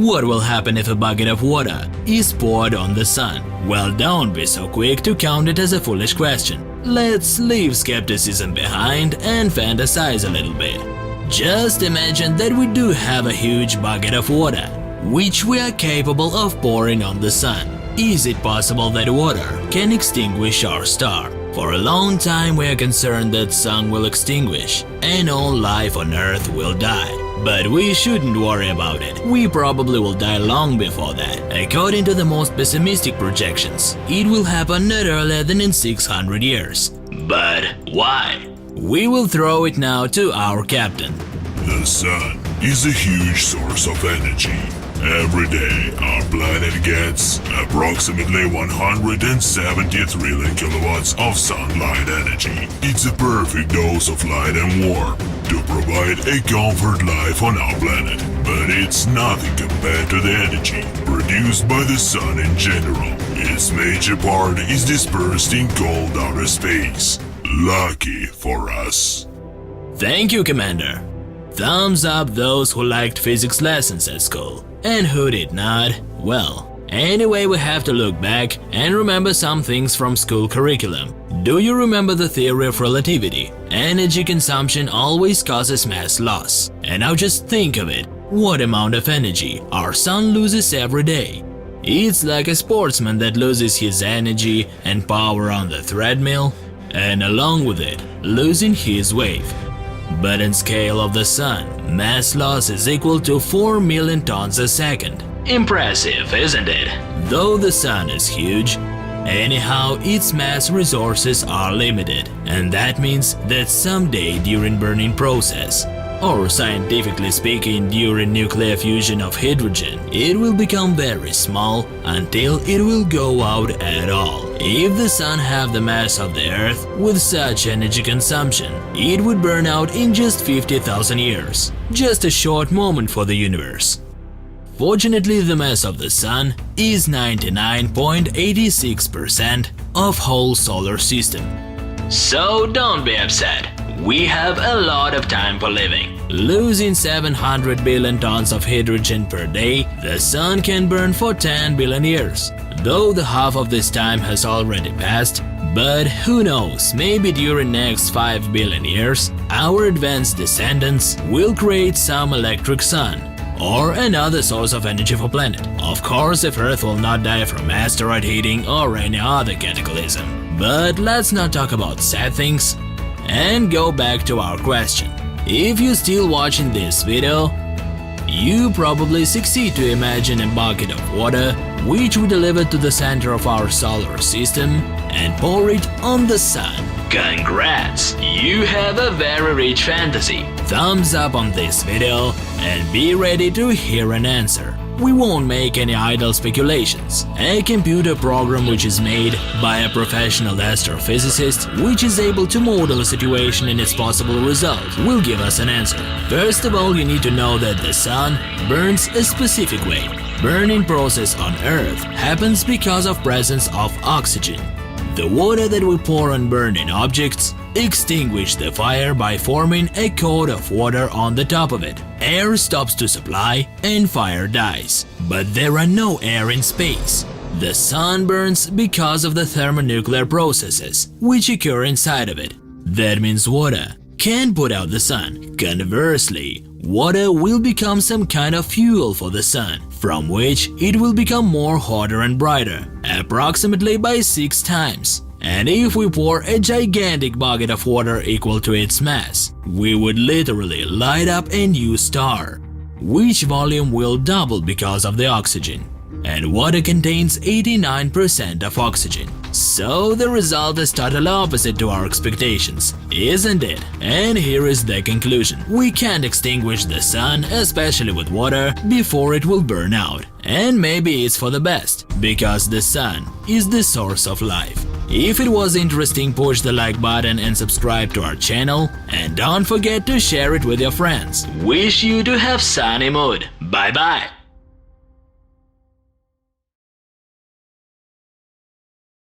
What will happen if a bucket of water is poured on the sun? Well, don't be so quick to count it as a foolish question. Let's leave skepticism behind and fantasize a little bit. Just imagine that we do have a huge bucket of water, which we are capable of pouring on the sun. Is it possible that water can extinguish our star? For a long time we are concerned that sun will extinguish and all life on Earth will die. But we shouldn't worry about it. We probably will die long before that. According to the most pessimistic projections, it will happen not earlier than in 600 years. But why? We will throw it now to our captain. The sun is a huge source of energy. Every day, our planet gets approximately 170 trillion kilowatts of sunlight energy. It's a perfect dose of light and warmth to provide a comfort life on our planet. But it's nothing compared to the energy produced by the sun in general. Its major part is dispersed in cold outer space. Lucky for us. Thank you, Commander. Thumbs up those who liked physics lessons at school. And who did not? Well, anyway, we have to look back and remember some things from school curriculum. Do you remember the theory of relativity? Energy consumption always causes mass loss. And now just think of it. What amount of energy our sun loses every day? It's like a sportsman that loses his energy and power on the treadmill, and along with it, losing his wave. But in scale of the sun, mass loss is equal to 4 million tons a second. Impressive, isn't it? Though the sun is huge, anyhow its mass resources are limited, and that means that someday during burning process, or scientifically speaking during nuclear fusion of hydrogen, it will become very small until it will go out at all. If the sun have the mass of the Earth with such energy consumption, it would burn out in just 50,000 years. Just a short moment for the universe. Fortunately, the mass of the sun is 99.86% of whole solar system. So don't be upset. We have a lot of time for living. Losing 700 billion tons of hydrogen per day, the sun can burn for 10 billion years. Though the half of this time has already passed, but who knows, maybe during next 5 billion years, our advanced descendants will create some electric sun or another source of energy for planet. Of course, if Earth will not die from asteroid hitting or any other cataclysm. But let's not talk about sad things and go back to our question. If you're still watching this video, you probably succeed to imagine a bucket of water which we deliver to the center of our solar system and pour it on the sun. Congrats! You have a very rich fantasy. Thumbs up on this video and be ready to hear an answer. We won't make any idle speculations. A computer program which is made by a professional astrophysicist which is able to model a situation and its possible result will give us an answer. First of all, you need to know that the sun burns a specific way. Burning process on Earth happens because of presence of oxygen. The water that we pour on burning objects extinguish the fire by forming a coat of water on the top of it. Air stops to supply and fire dies. But there are no air in space. The sun burns because of the thermonuclear processes which occur inside of it. That means water can put out the sun. Conversely, water will become some kind of fuel for the sun, from which it will become more hotter and brighter, approximately by 6 times. And if we pour a gigantic bucket of water equal to its mass, we would literally light up a new star, which volume will double because of the oxygen. And water contains 89% of oxygen. So the result is totally opposite to our expectations, isn't it? And here is the conclusion. We can't extinguish the sun, especially with water, before it will burn out. And maybe it's for the best, because the sun is the source of life. If it was interesting, push the like button and subscribe to our channel. And don't forget to share it with your friends. Wish you to have sunny mood. Bye bye.